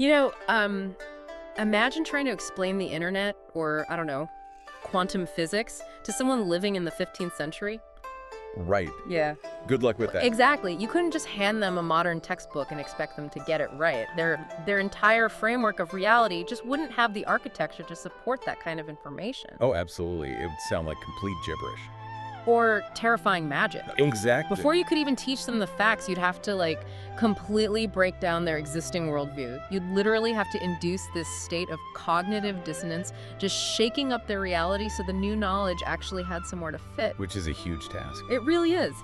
You know, imagine trying to explain the internet or, I don't know, quantum physics to someone living in the 15th century. Right. Yeah. Good luck with that. Exactly. You couldn't just hand them a modern textbook and expect them to get it right. Their entire framework of reality just wouldn't have the architecture to support that kind of information. Oh, absolutely. It would sound like complete gibberish. Or terrifying magic. Exactly. Before you could even teach them the facts, you'd have to, like, completely break down their existing worldview. You'd literally have to induce this state of cognitive dissonance, just shaking up their reality so the new knowledge actually had somewhere to fit. Which is a huge task. It really is.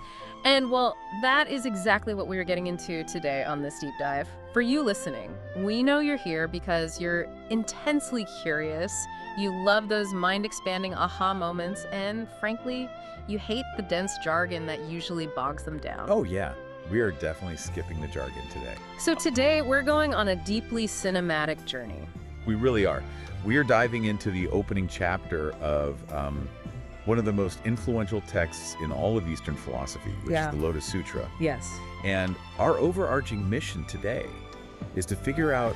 And, well, that is exactly what we are getting into today on this deep dive. For you listening, we know you're here because you're intensely curious, you love those mind-expanding aha moments, and, frankly, you hate the dense jargon that usually bogs them down. Oh, yeah. We are definitely skipping the jargon today. So today, we're going on a deeply cinematic journey. We really are. We are diving into the opening chapter of one of the most influential texts in all of Eastern philosophy, which is the Lotus Sutra. Yes. And our overarching mission today is to figure out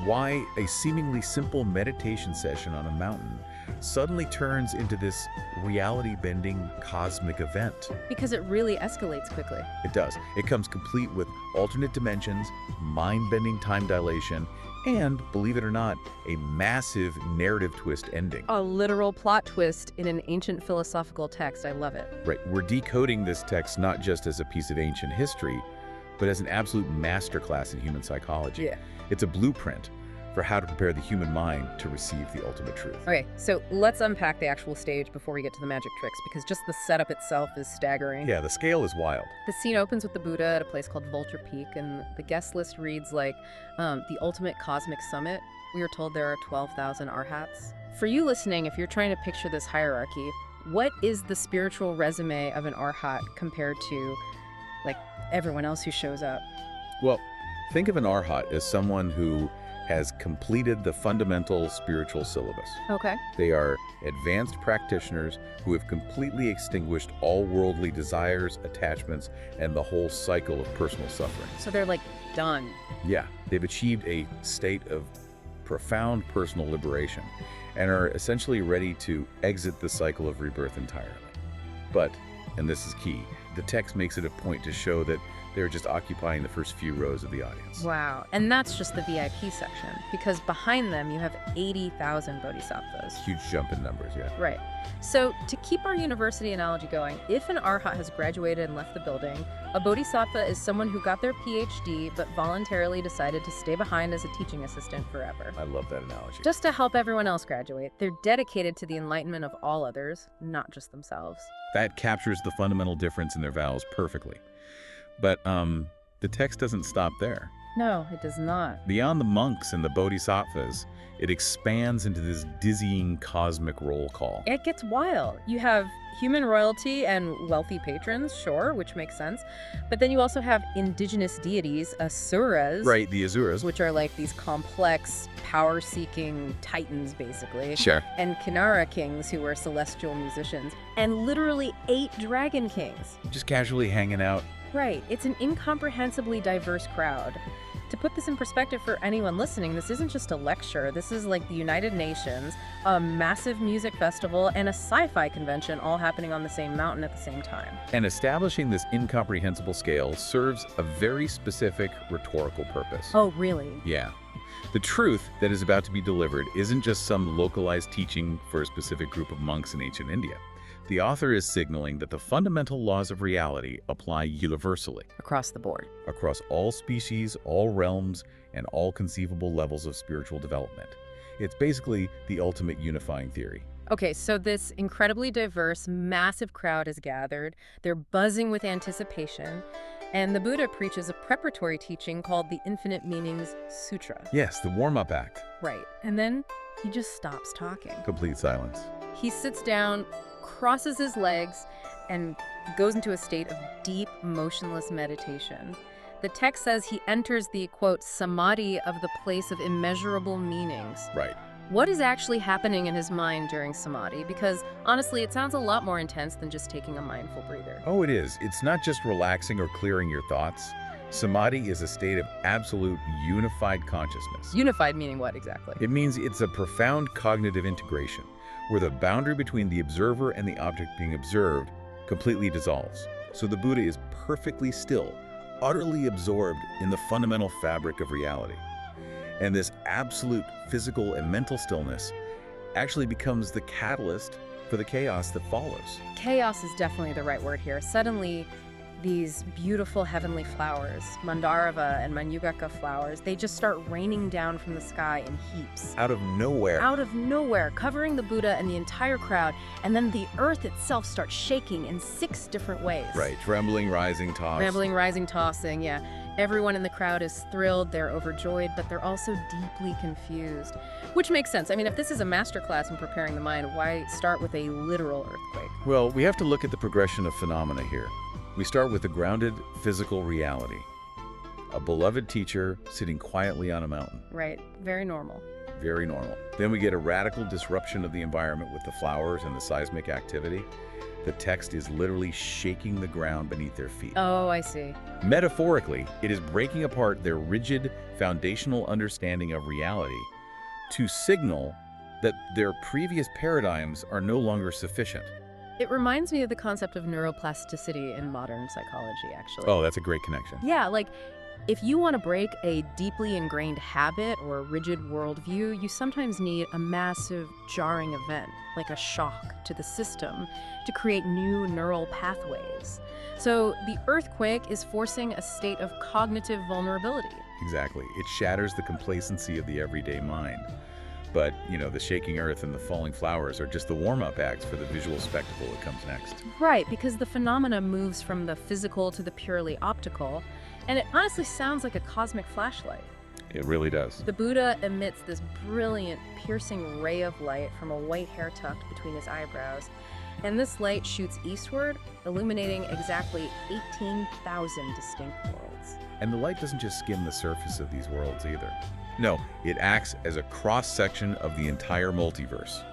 why a seemingly simple meditation session on a mountain suddenly turns into this reality-bending cosmic event. Because it really escalates quickly. It does. It comes complete with alternate dimensions, mind-bending time dilation, and, believe it or not, a massive narrative twist ending. A literal plot twist in an ancient philosophical text. I love it. Right. We're decoding this text not just as a piece of ancient history, but as an absolute masterclass in human psychology. Yeah. It's a blueprint for how to prepare the human mind to receive the ultimate truth. Okay, so let's unpack the actual stage before we get to the magic tricks, because just the setup itself is staggering. Yeah, the scale is wild. The scene opens with the Buddha at a place called Vulture Peak, and the guest list reads like, the ultimate cosmic summit. We are told there are 12,000 arahats. For you listening, if you're trying to picture this hierarchy, what is the spiritual resume of an arahat compared to, like, everyone else who shows up? Well, think of an arahat as someone who has completed the fundamental spiritual syllabus. Okay. They are advanced practitioners who have completely extinguished all worldly desires, attachments, and the whole cycle of personal suffering. So they're, like, done. Yeah, they've achieved a state of profound personal liberation and are essentially ready to exit the cycle of rebirth entirely. But, and this is key, the text makes it a point to show that they're just occupying the first few rows of the audience. Wow. And that's just the VIP section, because behind them you have 80,000 bodhisattvas. Huge jump in numbers, yeah. Right. So to keep our university analogy going, if an arahat has graduated and left the building, a bodhisattva is someone who got their PhD but voluntarily decided to stay behind as a teaching assistant forever. I love that analogy. Just to help everyone else graduate. They're dedicated to the enlightenment of all others, not just themselves. That captures the fundamental difference in their vows perfectly. But the text doesn't stop there. No, it does not. Beyond the monks and the bodhisattvas, it expands into this dizzying cosmic roll call. It gets wild. You have human royalty and wealthy patrons, sure, which makes sense. But then you also have indigenous deities, asuras. Right, the asuras. Which are like these complex, power-seeking titans, basically. Sure. And Kinara kings, who were celestial musicians. And literally 8 dragon kings. Just casually hanging out. Right. It's an incomprehensibly diverse crowd. To put this in perspective for anyone listening, this isn't just a lecture. This is like the United Nations, a massive music festival, and a sci-fi convention all happening on the same mountain at the same time. And establishing this incomprehensible scale serves a very specific rhetorical purpose. Oh, really? Yeah. The truth that is about to be delivered isn't just some localized teaching for a specific group of monks in ancient India. The author is signaling that the fundamental laws of reality apply universally. Across the board. Across all species, all realms, and all conceivable levels of spiritual development. It's basically the ultimate unifying theory. Okay, so this incredibly diverse, massive crowd is gathered. They're buzzing with anticipation. And the Buddha preaches a preparatory teaching called the Infinite Meanings Sutra. Yes, the warm-up act. Right. And then he just stops talking. Complete silence. He sits down, crosses his legs, and goes into a state of deep, motionless meditation. The text says he enters the, quote, samadhi of the place of immeasurable meanings. Right. What is actually happening in his mind during samadhi? Because, honestly, it sounds a lot more intense than just taking a mindful breather. Oh, it is. It's not just relaxing or clearing your thoughts. Samadhi is a state of absolute unified consciousness. Unified meaning what exactly? It means it's a profound cognitive integration, where the boundary between the observer and the object being observed completely dissolves. So the Buddha is perfectly still, utterly absorbed in the fundamental fabric of reality. And this absolute physical and mental stillness actually becomes the catalyst for the chaos that follows. Chaos is definitely the right word here. Suddenly, these beautiful heavenly flowers, Mandarava and Manyugaka flowers, they just start raining down from the sky in heaps. Out of nowhere. Out of nowhere, covering the Buddha and the entire crowd, and then the earth itself starts shaking in 6 different ways. Right, trembling, rising, tossing. Trembling, rising, tossing, yeah. Everyone in the crowd is thrilled, they're overjoyed, but they're also deeply confused. Which makes sense. I mean, if this is a masterclass in preparing the mind, why start with a literal earthquake? Well, we have to look at the progression of phenomena here. We start with the grounded physical reality. A beloved teacher sitting quietly on a mountain. Right, very normal. Very normal. Then we get a radical disruption of the environment with the flowers and the seismic activity. The text is literally shaking the ground beneath their feet. Oh, I see. Metaphorically, it is breaking apart their rigid, foundational understanding of reality to signal that their previous paradigms are no longer sufficient. It reminds me of the concept of neuroplasticity in modern psychology, actually. Oh, that's a great connection. Yeah, like, if you want to break a deeply ingrained habit or a rigid worldview, you sometimes need a massive, jarring event, like a shock to the system, to create new neural pathways. So the earthquake is forcing a state of cognitive vulnerability. Exactly. It shatters the complacency of the everyday mind. But, the shaking earth and the falling flowers are just the warm-up acts for the visual spectacle that comes next. Right, because the phenomena moves from the physical to the purely optical, and it honestly sounds like a cosmic flashlight. It really does. The Buddha emits this brilliant, piercing ray of light from a white hair tucked between his eyebrows, and this light shoots eastward, illuminating exactly 18,000 distinct worlds. And the light doesn't just skim the surface of these worlds either. No, it acts as a cross-section of the entire multiverse,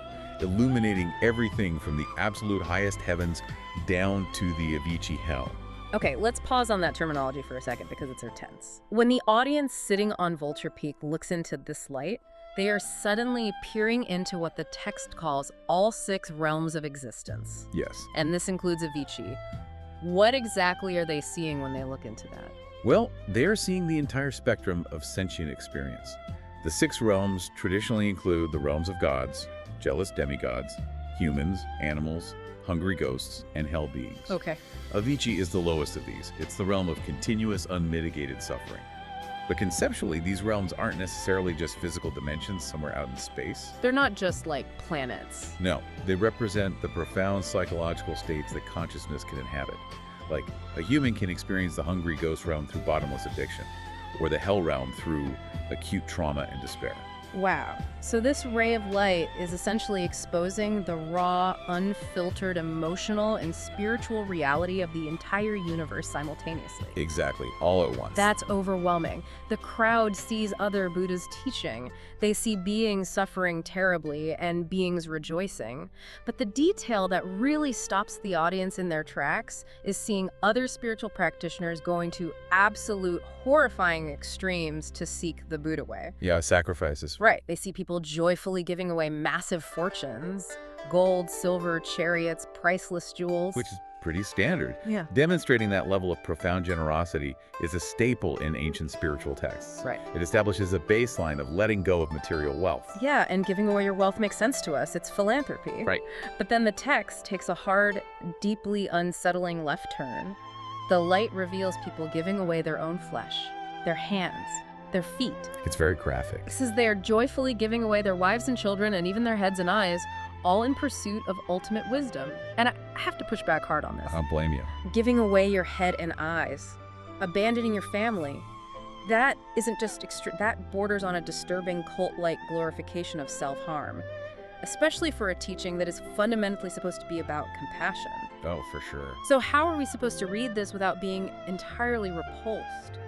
illuminating everything from the absolute highest heavens down to the Avici Hell. Okay, let's pause on that terminology for a second because it's intense. When the audience sitting on Vulture Peak looks into this light, they are suddenly peering into what the text calls all 6 realms of existence. Yes. And this includes Avici. What exactly are they seeing when they look into that? Well, they are seeing the entire spectrum of sentient experience. The 6 realms traditionally include the realms of gods, jealous demigods, humans, animals, hungry ghosts, and hell beings. Okay. Avici is the lowest of these. It's the realm of continuous, unmitigated suffering. But conceptually, these realms aren't necessarily just physical dimensions somewhere out in space. They're not just like planets. No, they represent the profound psychological states that consciousness can inhabit. Like, a human can experience the hungry ghost realm through bottomless addiction, or the hell realm through acute trauma and despair. Wow. So this ray of light is essentially exposing the raw, unfiltered emotional and spiritual reality of the entire universe simultaneously. Exactly, all at once. That's overwhelming. The crowd sees other Buddhas teaching. They see beings suffering terribly and beings rejoicing. But the detail that really stops the audience in their tracks is seeing other spiritual practitioners going to absolute horrifying extremes to seek the Buddha way. Yeah, sacrifices. Right. They see people joyfully giving away massive fortunes, gold, silver, chariots, priceless jewels. Which is pretty standard. Yeah. Demonstrating that level of profound generosity is a staple in ancient spiritual texts. Right. It establishes a baseline of letting go of material wealth. Yeah, and giving away your wealth makes sense to us. It's philanthropy. Right. But then the text takes a hard, deeply unsettling left turn. The light reveals people giving away their own flesh, their hands, their feet. It's very graphic. It says they are joyfully giving away their wives and children and even their heads and eyes, all in pursuit of ultimate wisdom. And I have to push back hard on this. I don't blame you. Giving away your head and eyes, abandoning your family, that isn't just that borders on a disturbing cult-like glorification of self-harm, especially for a teaching that is fundamentally supposed to be about compassion. Oh, for sure. So how are we supposed to read this without being entirely repulsed?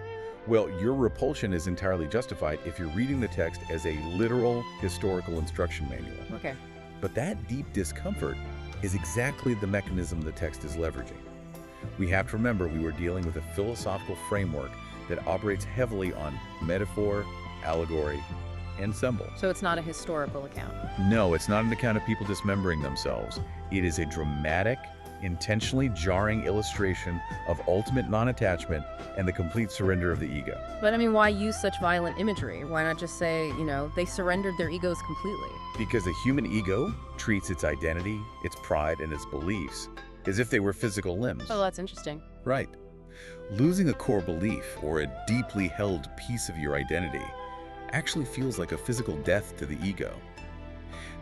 Well, your repulsion is entirely justified if you're reading the text as a literal historical instruction manual. Okay. But that deep discomfort is exactly the mechanism the text is leveraging. We have to remember we were dealing with a philosophical framework that operates heavily on metaphor, allegory, and symbol. So it's not a historical account. No, it's not an account of people dismembering themselves. It is a dramatic, intentionally jarring illustration of ultimate non-attachment and the complete surrender of the ego. But I mean, why use such violent imagery? Why not just say, they surrendered their egos completely? Because the human ego treats its identity, its pride, and its beliefs as if they were physical limbs. Oh, that's interesting. Right. Losing a core belief or a deeply held piece of your identity actually feels like a physical death to the ego.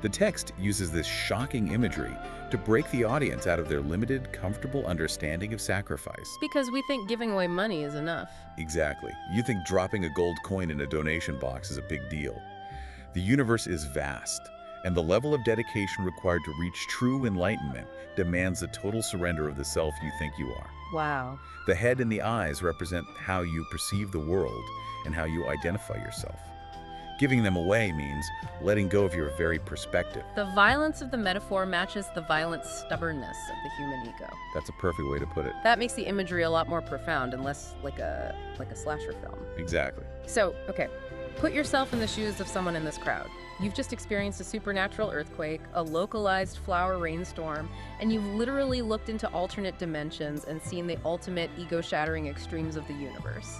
The text uses this shocking imagery to break the audience out of their limited, comfortable understanding of sacrifice. Because we think giving away money is enough. Exactly. You think dropping a gold coin in a donation box is a big deal. The universe is vast, and the level of dedication required to reach true enlightenment demands the total surrender of the self you think you are. Wow. The head and the eyes represent how you perceive the world and how you identify yourself. Giving them away means letting go of your very perspective. The violence of the metaphor matches the violent stubbornness of the human ego. That's a perfect way to put it. That makes the imagery a lot more profound and less like a slasher film. Exactly. So, okay, put yourself in the shoes of someone in this crowd. You've just experienced a supernatural earthquake, a localized flower rainstorm, and you've literally looked into alternate dimensions and seen the ultimate ego-shattering extremes of the universe.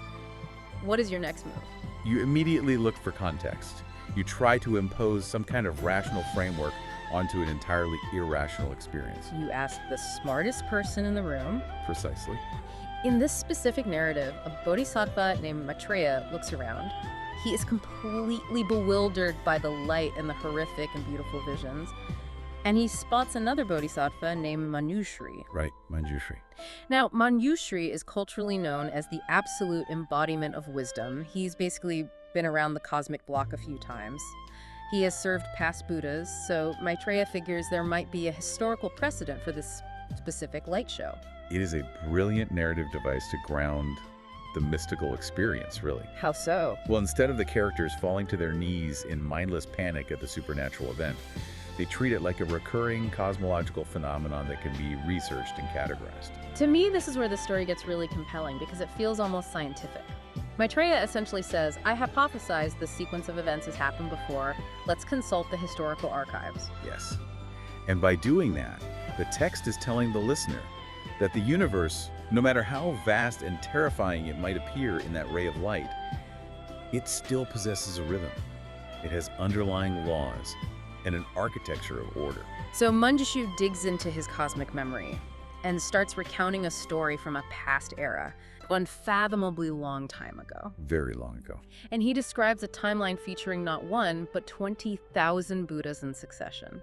What is your next move? You immediately look for context. You try to impose some kind of rational framework onto an entirely irrational experience. You ask the smartest person in the room. Precisely. In this specific narrative, a bodhisattva named Maitreya looks around. He is completely bewildered by the light and the horrific and beautiful visions. And he spots another bodhisattva named Manjushri. Right, Manjushri. Now, Manjushri is culturally known as the absolute embodiment of wisdom. He's basically been around the cosmic block a few times. He has served past Buddhas, so Maitreya figures there might be a historical precedent for this specific light show. It is a brilliant narrative device to ground the mystical experience, really. How so? Well, instead of the characters falling to their knees in mindless panic at the supernatural event, they treat it like a recurring cosmological phenomenon that can be researched and categorized. To me, this is where the story gets really compelling because it feels almost scientific. Maitreya essentially says, I hypothesize this sequence of events has happened before. Let's consult the historical archives. Yes. And by doing that, the text is telling the listener that the universe, no matter how vast and terrifying it might appear in that ray of light, it still possesses a rhythm. It has underlying laws and an architecture of order. So Manjushri digs into his cosmic memory and starts recounting a story from a past era, unfathomably long time ago. Very long ago. And he describes a timeline featuring not one, but 20,000 Buddhas in succession.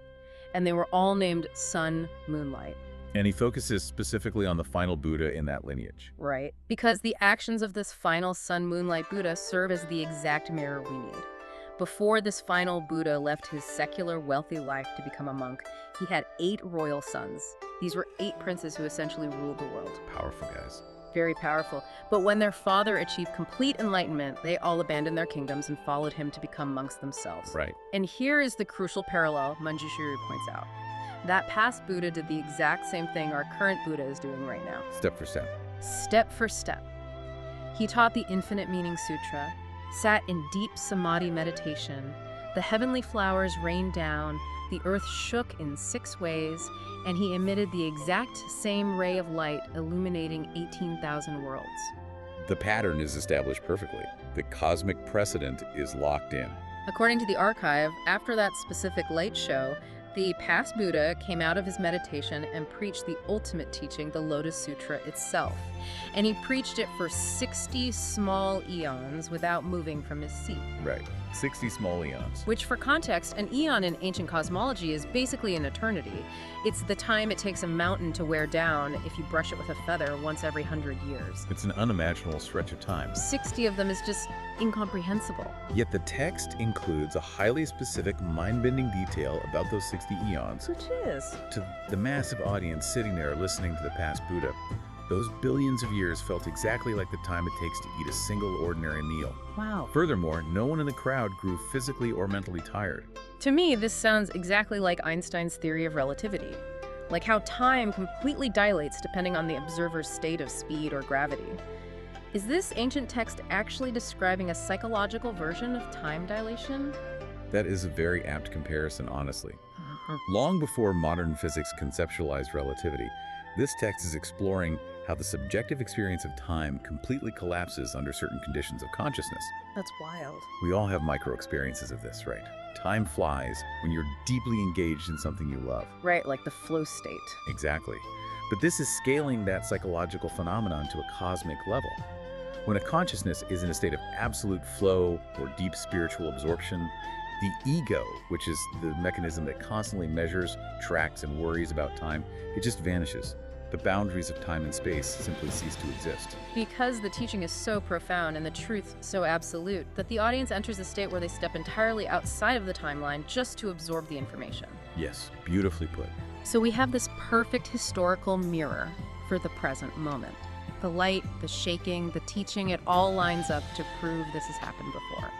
And they were all named Sun, Moonlight. And he focuses specifically on the final Buddha in that lineage. Right. Because the actions of this final Sun, Moonlight Buddha serve as the exact mirror we need. Before this final Buddha left his secular, wealthy life to become a monk, he had 8 royal sons. These were 8 princes who essentially ruled the world. Powerful guys. Very powerful. But when their father achieved complete enlightenment, they all abandoned their kingdoms and followed him to become monks themselves. Right. And here is the crucial parallel Manjushri points out. That past Buddha did the exact same thing our current Buddha is doing right now. Step for step. Step for step. He taught the Infinite Meaning Sutra, sat in deep samadhi meditation, the heavenly flowers rained down, the earth shook in 6 ways, and he emitted the exact same ray of light illuminating 18,000 worlds. The pattern is established perfectly. The cosmic precedent is locked in. According to the archive, after that specific light show, the past Buddha came out of his meditation and preached the ultimate teaching, the Lotus Sutra itself. And he preached it for 60 small eons without moving from his seat. Right. 60 small eons. Which, for context, an eon in ancient cosmology is basically an eternity. It's the time it takes a mountain to wear down if you brush it with a feather once every 100 years. It's an unimaginable stretch of time. 60 of them is just incomprehensible. Yet the text includes a highly specific, mind-bending detail about those 60 eons. Which is? To the massive audience sitting there listening to the past Buddha, those billions of years felt exactly like the time it takes to eat a single ordinary meal. Wow. Furthermore, no one in the crowd grew physically or mentally tired. To me, this sounds exactly like Einstein's theory of relativity. Like how time completely dilates depending on the observer's state of speed or gravity. Is this ancient text actually describing a psychological version of time dilation? That is a very apt comparison, honestly. Long before modern physics conceptualized relativity, this text is exploring how the subjective experience of time completely collapses under certain conditions of consciousness. That's wild. We all have micro-experiences of this, right? Time flies when you're deeply engaged in something you love. Right, like the flow state. Exactly. But this is scaling that psychological phenomenon to a cosmic level. When a consciousness is in a state of absolute flow or deep spiritual absorption, the ego, which is the mechanism that constantly measures, tracks, and worries about time, it just vanishes. The boundaries of time and space simply cease to exist. Because the teaching is so profound and the truth so absolute that the audience enters a state where they step entirely outside of the timeline just to absorb the information. Yes, beautifully put. So we have this perfect historical mirror for the present moment. The light, the shaking, the teaching, it all lines up to prove this has happened before.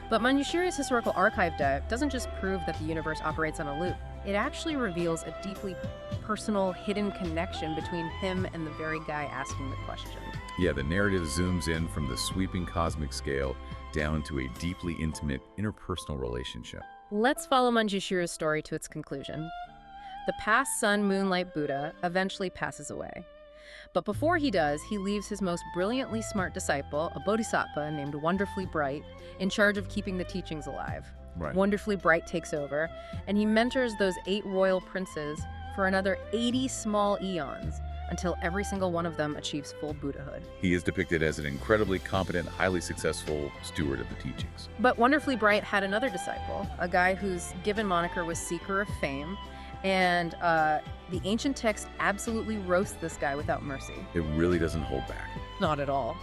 But Manjushri's historical archive doesn't just prove that the universe operates on a loop. It actually reveals a deeply personal, hidden connection between him and the very guy asking the question. Yeah, the narrative zooms in from the sweeping cosmic scale down to a deeply intimate interpersonal relationship. Let's follow Manjushri's story to its conclusion. The past sun moonlight Buddha eventually passes away. But before he does, he leaves his most brilliantly smart disciple, a bodhisattva named Wonderfully Bright, in charge of keeping the teachings alive. Right. Wonderfully Bright takes over, and he mentors those 8 royal princes for another 80 small eons, until every single one of them achieves full Buddhahood. He is depicted as an incredibly competent, highly successful steward of the teachings. But Wonderfully Bright had another disciple, a guy whose given moniker was Seeker of Fame, and the ancient text absolutely roasts this guy without mercy. It really doesn't hold back. Not at all.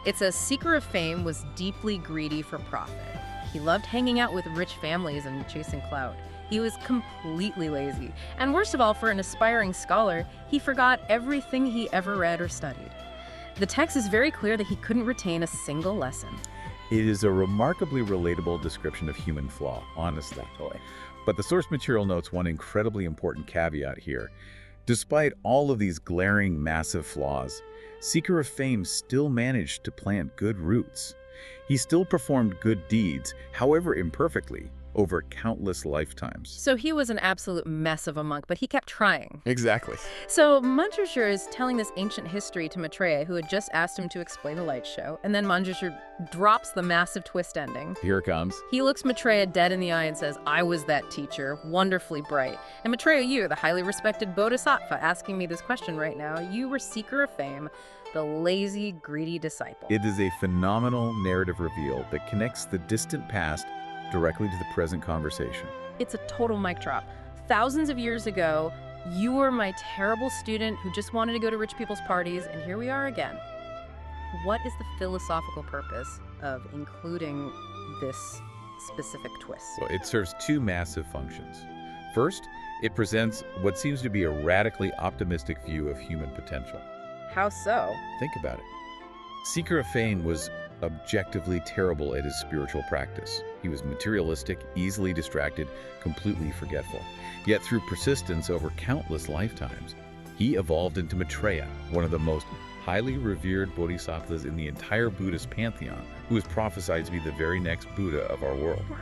It says Seeker of Fame was deeply greedy for profit. He loved hanging out with rich families and chasing clout. He was completely lazy. And worst of all, for an aspiring scholar, he forgot everything he ever read or studied. The text is very clear that he couldn't retain a single lesson. It is a remarkably relatable description of human flaw, honestly. But the source material notes one incredibly important caveat here. Despite all of these glaring, massive flaws, Seeker of Fame still managed to plant good roots. He still performed good deeds, however imperfectly, over countless lifetimes. So he was an absolute mess of a monk, but he kept trying. Exactly. So Manjushri is telling this ancient history to Maitreya, who had just asked him to explain the light show, and then Manjushri drops the massive twist ending. Here it comes. He looks Maitreya dead in the eye and says, "I was that teacher, Wonderfully Bright. And Maitreya, you, the highly respected bodhisattva, asking me this question right now, you were Seeker of Fame, the lazy, greedy disciple." It is a phenomenal narrative reveal that connects the distant past directly to the present conversation. It's a total mic drop. Thousands of years ago, you were my terrible student who just wanted to go to rich people's parties, and here we are again. What is the philosophical purpose of including this specific twist? Well, it serves 2 massive functions. First, it presents what seems to be a radically optimistic view of human potential. How so? Think about it. Seeker of Fame was objectively terrible at his spiritual practice. He was materialistic, easily distracted, completely forgetful. Yet through persistence over countless lifetimes, he evolved into Maitreya, one of the most highly revered bodhisattvas in the entire Buddhist pantheon, who is prophesied to be the very next Buddha of our world. Wow.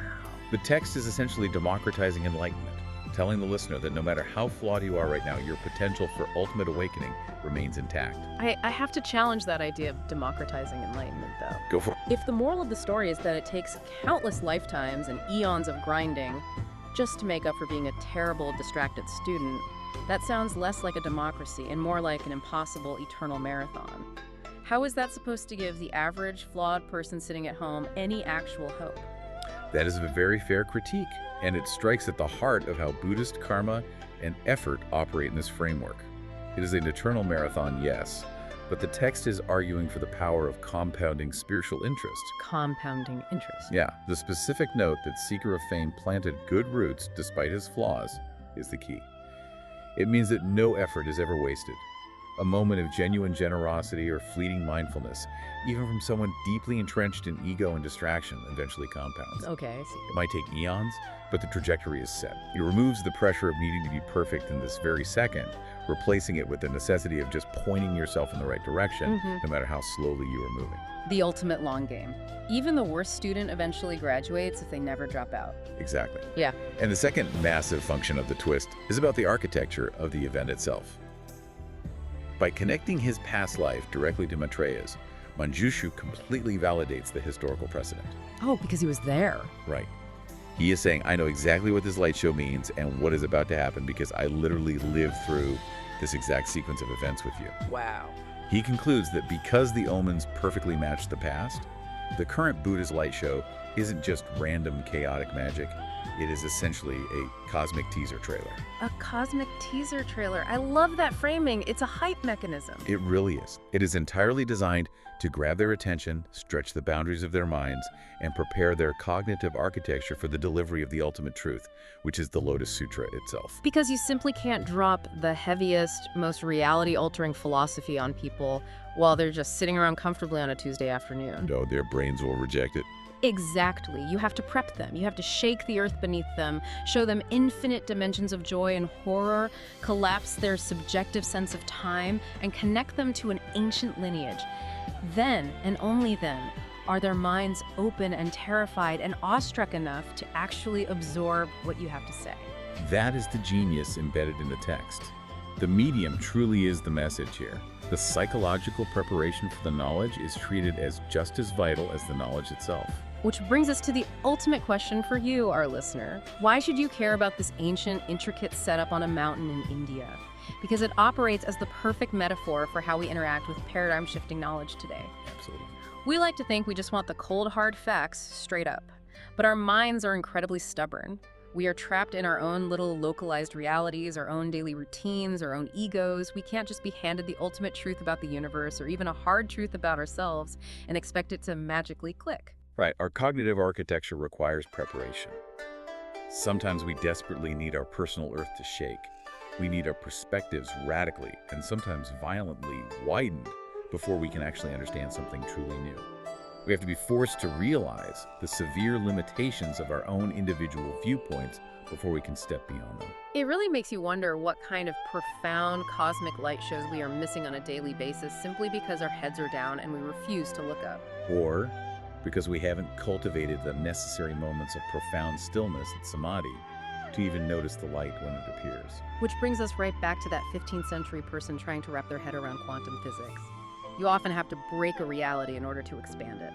The text is essentially democratizing enlightenment, telling the listener that no matter how flawed you are right now, your potential for ultimate awakening remains intact. I have to challenge that idea of democratizing enlightenment, though. Go for it. If the moral of the story is that it takes countless lifetimes and eons of grinding just to make up for being a terrible, distracted student, that sounds less like a democracy and more like an impossible eternal marathon. How is that supposed to give the average, flawed person sitting at home any actual hope? That is a very fair critique, and it strikes at the heart of how Buddhist karma and effort operate in this framework. It is an eternal marathon, yes, but the text is arguing for the power of compounding spiritual interest. Compounding interest. Yeah, the specific note that Seeker of Fame planted good roots despite his flaws is the key. It means that no effort is ever wasted. A moment of genuine generosity or fleeting mindfulness, even from someone deeply entrenched in ego and distraction, eventually compounds. Okay, I see. It might take eons, but the trajectory is set. It removes the pressure of needing to be perfect in this very second, replacing it with the necessity of just pointing yourself in the right direction, no matter how slowly you are moving. The ultimate long game. Even the worst student eventually graduates if they never drop out. Exactly. Yeah. And the second massive function of the twist is about the architecture of the event itself. By connecting his past life directly to Maitreya's, Manjushu completely validates the historical precedent. Oh, because he was there. Right. He is saying, I know exactly what this light show means and what is about to happen because I literally lived through this exact sequence of events with you. Wow. He concludes that because the omens perfectly match the past, the current Buddha's light show isn't just random chaotic magic. It is essentially a cosmic teaser trailer. A cosmic teaser trailer. I love that framing. It's a hype mechanism. It really is. It is entirely designed to grab their attention, stretch the boundaries of their minds, and prepare their cognitive architecture for the delivery of the ultimate truth, which is the Lotus Sutra itself. Because you simply can't drop the heaviest, most reality-altering philosophy on people while they're just sitting around comfortably on a Tuesday afternoon. No, their brains will reject it. Exactly. You have to prep them. You have to shake the earth beneath them, show them infinite dimensions of joy and horror, collapse their subjective sense of time, and connect them to an ancient lineage. Then, and only then, are their minds open and terrified and awestruck enough to actually absorb what you have to say. That is the genius embedded in the text. The medium truly is the message here. The psychological preparation for the knowledge is treated as just as vital as the knowledge itself. Which brings us to the ultimate question for you, our listener. Why should you care about this ancient, intricate setup on a mountain in India? Because it operates as the perfect metaphor for how we interact with paradigm-shifting knowledge today. Absolutely. We like to think we just want the cold, hard facts straight up. But our minds are incredibly stubborn. We are trapped in our own little localized realities, our own daily routines, our own egos. We can't just be handed the ultimate truth about the universe or even a hard truth about ourselves and expect it to magically click. Right. Our cognitive architecture requires preparation. Sometimes we desperately need our personal earth to shake. We need our perspectives radically and sometimes violently widened before we can actually understand something truly new. We have to be forced to realize the severe limitations of our own individual viewpoints before we can step beyond them. It really makes you wonder what kind of profound cosmic light shows we are missing on a daily basis simply because our heads are down and we refuse to look up. Or because we haven't cultivated the necessary moments of profound stillness and samadhi to even notice the light when it appears. Which brings us right back to that 15th century person trying to wrap their head around quantum physics. You often have to break a reality in order to expand it.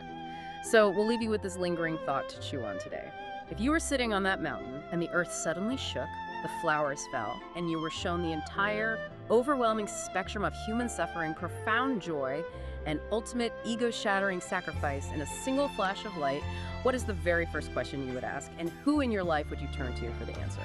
So we'll leave you with this lingering thought to chew on today. If you were sitting on that mountain and the earth suddenly shook, the flowers fell, and you were shown the entire, overwhelming spectrum of human suffering, profound joy, and ultimate ego-shattering sacrifice in a single flash of light, what is the very first question you would ask, and who in your life would you turn to for the answer?